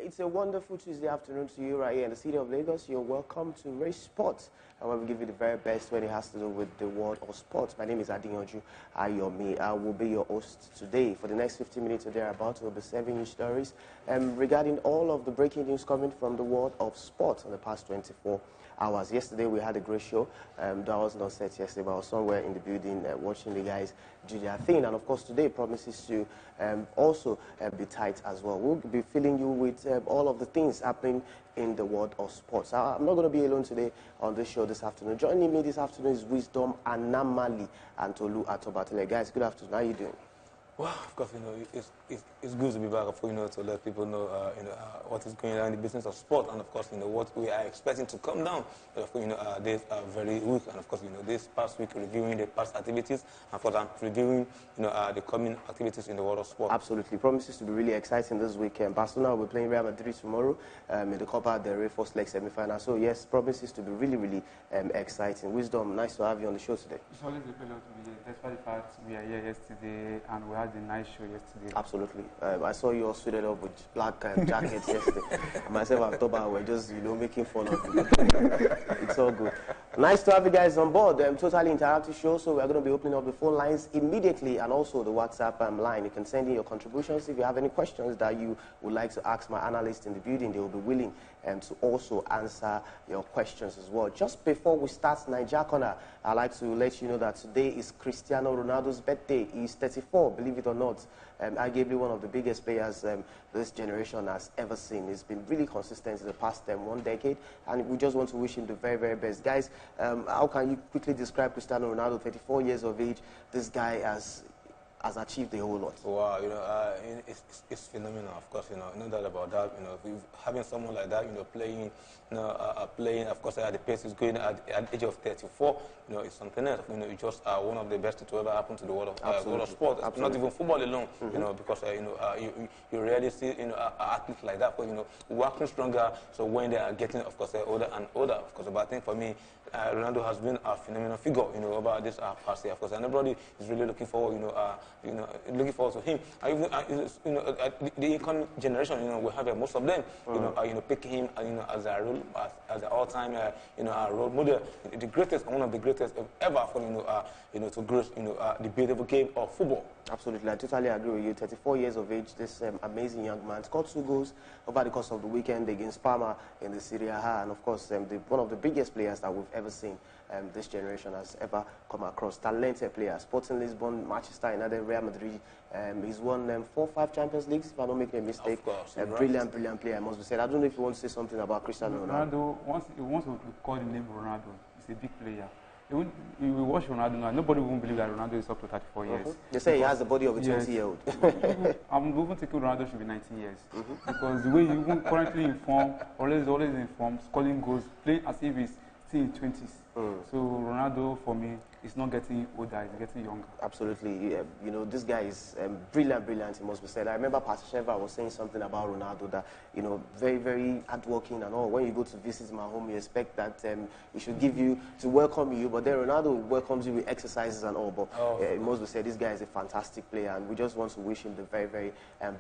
It's a wonderful Tuesday afternoon to you right here in the city of Lagos. You're welcome to Rave Sports, and where we give you the very best when it has to do with the world of sports. My name is Adeyanju Ayomi. I will be your host today. For the next 15 minutes or thereabouts, we'll be serving you stories regarding all of the breaking news coming from the world of sports in the past 24 hours. Yesterday, we had a great show. That was not set yesterday, but I was somewhere in the building watching the guys do their thing. And of course, today promises to also be tight as well. We'll be filling you with all of the things happening in the world of sports. I'm not going to be alone today on this show this afternoon. Joining me this afternoon is Wisdom Anamali Tolu Atobatele. Guys, good afternoon. How are you doing? Well, of course, it's good to be back, to let people know, what is going on in the business of sport, and of course, what we are expecting to come down. But of course, this very week, and of course, this past week, reviewing the past activities, and for that, reviewing, the coming activities in the world of sport. Absolutely, promises to be really exciting this weekend. Barcelona will be playing Real Madrid tomorrow in the Copa del Rey first leg semi-final. So yes, promises to be really, really exciting. Wisdom, nice to have you on the show today. It's always a pleasure to be here. Despite the fact we are here yesterday and we had a nice show yesterday. Absolutely. I saw you all suited up with black jackets yesterday. Myself and Toba were just, making fun of it. It's all good. Nice to have you guys on board. Totally interactive show, so we're going to be opening up the phone lines immediately and also the WhatsApp line. You can send in your contributions. If you have any questions that you would like to ask my analyst in the building, they will be willing to also answer your questions as well. Just before we start Niger Corner, I'd like to let you know that today is Christiano Ronaldo's birthday. He's 34, believe it or not. Arguably one of the biggest players this generation has ever seen. He's been really consistent in the past 1 decade, and we just want to wish him the very, very best. Guys, how can you quickly describe Cristiano Ronaldo, 34 years of age? This guy has achieved a whole lot. Wow, it's phenomenal, of course, no doubt about that. Having someone like that, playing, playing, of course, at the pace he's going at the age of 34, it's something else. You just are one of the best to ever happen to the world of sport. Not even football alone, because you rarely see athletes like that. But working stronger. So when they are getting, of course, older and older, of course. But I think for me, Ronaldo has been a phenomenal figure, over this past year, of course. And everybody is really looking forward, looking forward to him. The incoming generation, we have most of them, picking him, as a role, as an all-time, role model, the greatest, one of the greatest ever for, to grace, the beautiful game of football. Absolutely, I totally agree with you. 34 years of age, this amazing young man scored 2 goals over the course of the weekend against Parma in the Serie A, and of course, one of the biggest players that we've ever seen this generation has ever come across. Talented player, Sporting Lisbon, Manchester United, Real Madrid. He's won 4 or 5 Champions Leagues, if I don't make a mistake. Of course, brilliant player, I must be said. I don't know if you want to say something about Cristiano Ronaldo. Once we call the name Ronaldo, he's a big player. When you watch Ronaldo now, nobody won't believe that Ronaldo is up to 34 years. They say he has the body of a 20-year-old. I'm even thinking Ronaldo should be 19 years. Because the way you even currently in form, always in form, scoring goals, playing as if he's still in 20s. So Ronaldo, for me, is not getting older, he's getting younger. Absolutely. This guy is brilliant, it must be said. I remember Pastor Sheva was saying something about Ronaldo that, very, very hardworking and all. When you go to visit my home, you expect that he should give you, to welcome you, but then Ronaldo welcomes you with exercises and all. But it must be said, this guy is a fantastic player, and we just want to wish him the very, very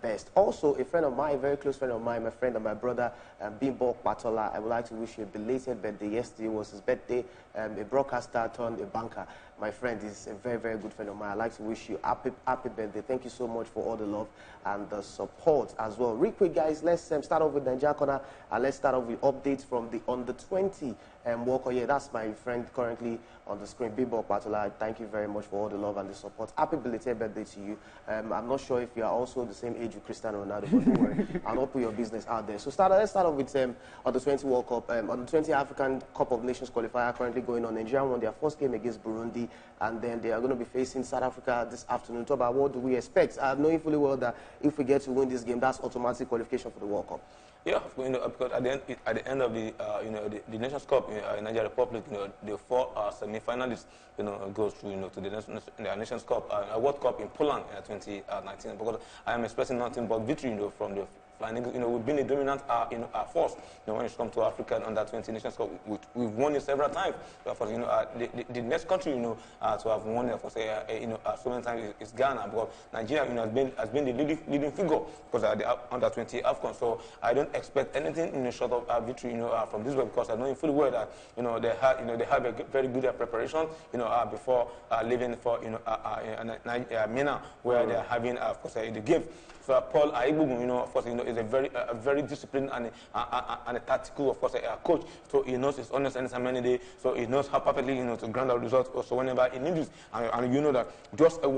best. Also, a friend of mine, a very close friend of mine, my friend and my brother, Bimbo Patola, I would like to wish you a belated birthday. Yesterday was his birthday. A broadcaster turned a banker. My friend is a very, very good friend of mine. I'd like to wish you happy birthday. Thank you so much for all the love and the support as well. Real quick, guys, let's start off with Niger Corner, and let's start off with updates from the Under-20 Walker. Yeah, that's my friend currently on the screen, Bimbo Patola. Thank you very much for all the love and the support. Happy belated birthday to you. I'm not sure if you are also the same age with Cristiano Ronaldo, but don't worry, I'll not put your business out there. So let's start off with Under-20 World Cup. Under-20 African Cup of Nations qualifier currently going on. Nigeria won their first game against Burundi, and then they are going to be facing South Africa this afternoon. Talk about what do we expect? Knowing fully well that if we get to win this game, that's automatic qualification for the World Cup. Yeah, because at the end of the the Nations Cup in Nigeria Republic, the 4 semi-finalists, goes through, to the Nations Cup, World Cup in Poland in 2019. Because I am expecting nothing but victory, from the Flying Eagles, we've been a dominant force. When it comes to Africa and under 20 Nations Cup, we've won it several times. Of course, the next country, to have won it, of course, so many times is Ghana. Because Nigeria, has been the leading figure because the under 20 AFCON. So I don't expect anything short of victory, from this way, because I know fully well that they have a very good preparation, before leaving for Mina, where they are having, of course, the game. So Paul Aibugu, of course, is a very disciplined and a tactical, of course, a coach. So he knows his honest and many day. So he knows how perfectly, to grind out results. Also, whenever he needs it, and you know that just a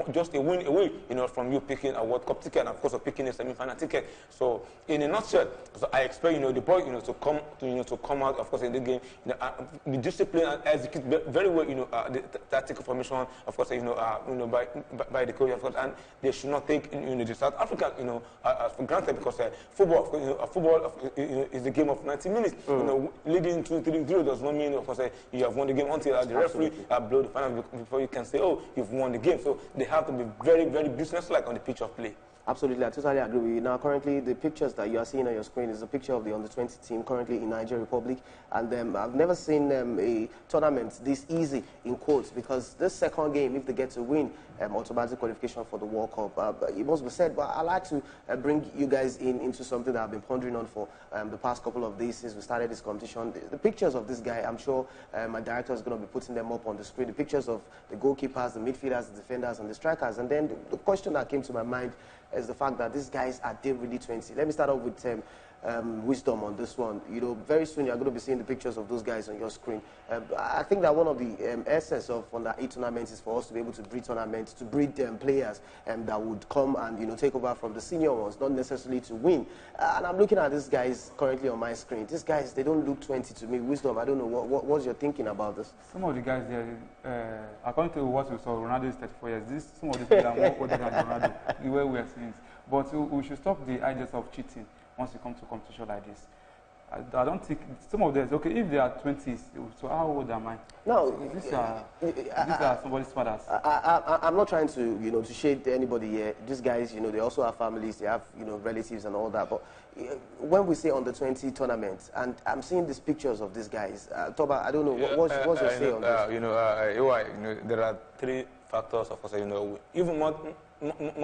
win away, from you picking a World Cup ticket, and of course, picking a semi-final ticket. So in a nutshell, so I expect, the boy, to come out, of course, in the game, be disciplined and execute very well, the tactical formation, of course, by the coach, of course, and they should not take, the South African, for granted, because football is a game of 90 minutes. Leading 2-3-0 does not mean, of course, you have won the game until the referee blow the final before you can say, oh, you've won the game. So they have to be very, very businesslike on the pitch of play. Absolutely, I totally agree with you. Now, currently, the pictures that you are seeing on your screen is a picture of the under-20 team currently in Niger Republic. And I've never seen a tournament this easy, in quotes, because this second game, if they get to win, automatic qualification for the World Cup, it must be said. But I'd like to bring you guys into something that I've been pondering on for the past couple of days since we started this competition. The pictures of this guy, I'm sure my director is going to be putting them up on the screen. The pictures of the goalkeepers, the midfielders, the defenders, and the strikers. And then the question that came to my mind is the fact that these guys are they really 20. Let me start off with Wisdom on this one. Very soon you're going to be seeing the pictures of those guys on your screen. I think that one of the essence of under-8 tournaments is for us to be able to breed tournaments, to breed players that would come and take over from the senior ones, not necessarily to win. And I'm looking at these guys currently on my screen. These guys, they don't look 20 to me. Wisdom, I don't know what's your thinking about this. Some of the guys there, according to what we saw, Ronaldo is 34 years. Some of the people are more older than Ronaldo, the way we are seeing it. But we should stop the ideas of cheating once you come to a competition like this. I don't think some of them, okay, if they are 20s, so how old am I? No, these are somebody's fathers. I'm not trying to, to shade anybody here. These guys, they also have families, they have, relatives and all that. But when we say under 20 tournaments, and I'm seeing these pictures of these guys, Toba, I don't know, what's your say on this? There are three factors, of course, even more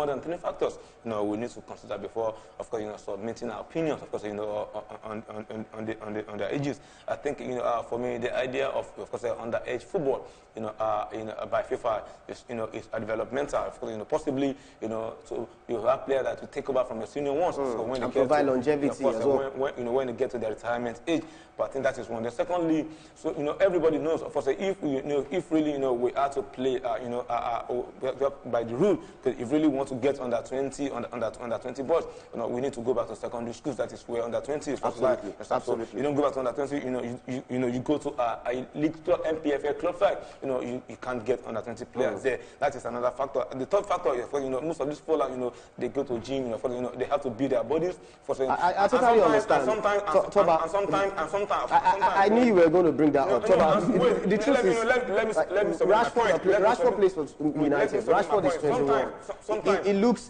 than 3 factors, we need to consider before, of course, submitting our opinions, of course, on their ages. I think, for me, the idea of course, underage football, by FIFA is, is developmental. Of course, possibly, so you have players that will take over from the senior ones. So when they get provide to, longevity as well. When they get to their retirement age. But I think that is one. Then secondly, so everybody knows, of course, if really we are to play, by the rule, because if really want to get under 20 boys, we need to go back to secondary schools. That is where under 20 is. Absolutely. Absolutely. So you don't go back to under 20. You go to a league club, MPFA club side. You can't get under 20 players there. That is another factor. The third factor is, most of these footballers, they go to gym. They have to build their bodies. I totally understand. I knew you were going to bring that up. The truth is, Rashford plays for United. Rashford is 21.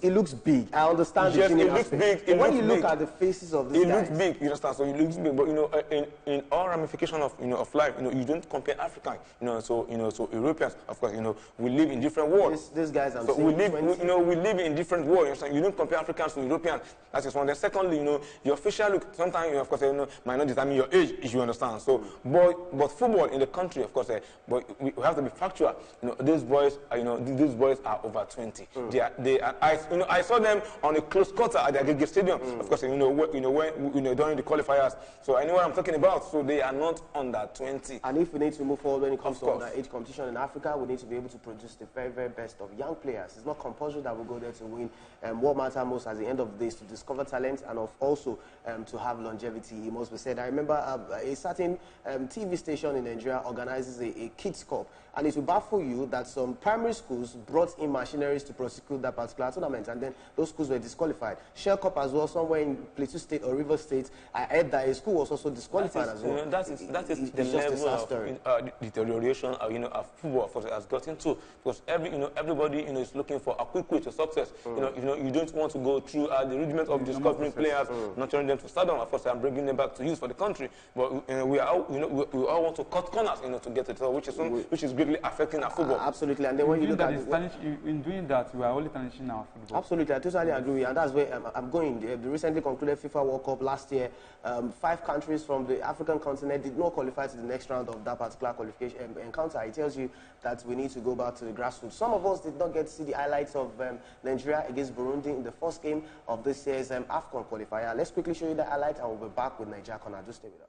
It looks big. I understand. Yes, it looks big. When you look at the faces of these guys, it looks big. You understand? So it looks big, but in all ramifications of life, you don't compare African. So Europeans, of course, we live in different worlds. These guys, so we live in different worlds. You don't compare Africans to Europeans. That is one. Then secondly, your facial look sometimes, of course, might not determine your age, if you understand. So, but football in the country, of course, but we have to be factual. These boys are over 20. I saw them on a close quarter at the Agege Stadium. Of course, when during the qualifiers. So I know what I'm talking about. So they are not under 20. And if we need to move forward when it comes to underage competition in Africa, we need to be able to produce the very, very best of young players. It's not compulsory that we go there to win. What matters most at the end of the day is to discover talent and also to have longevity. It must be said. I remember a certain TV station in Nigeria organizes a kids cup, and it will baffle you that some primary schools brought in machineries to prosecute secure that particular tournament, and then those schools were disqualified. Shell Cup as well, somewhere in Plateau State or River State, I heard that a school was also disqualified as well. That is the level of deterioration of football has gotten to, because everybody is looking for a quick way to success. You don't want to go through the rudiment of discovering players, nurturing them to stardom, of course, and bringing them back to use for the country. But we all want to cut corners to get it, which is greatly affecting our football. Absolutely, and then when you look at in doing that, we are only tarnishing our football. Absolutely, I totally agree, and that's where I'm going. The recently concluded FIFA World Cup last year, 5 countries from the African continent did not qualify to the next round of that particular qualification encounter. It tells you that we need to go back to the grassroots. Some of us did not get to see the highlights of Nigeria against Burundi in the first game of this year's AFCON qualifier. Let's quickly show you the highlight, and we'll be back with Nigeria Corner. Just stay with us.